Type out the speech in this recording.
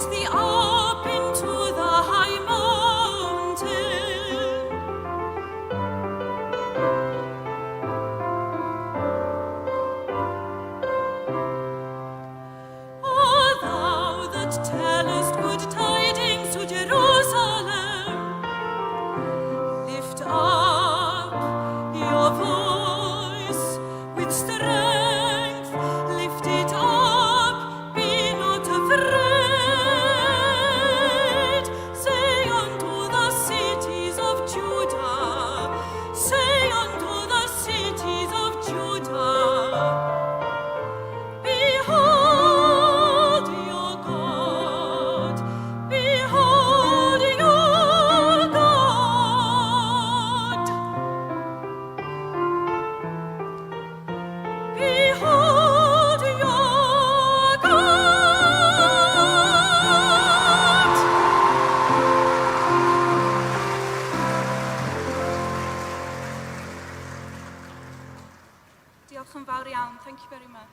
thee up into the high mountain. O thou that tellest good tidings to Jerusalem, lift up your voice with strength, lift it up, be not afraid. Say unto the cities of Judah, say unto the cities of Judah, behold your God, behold your God, behold your God. Diolch yn fawr iawn. Thank you very much.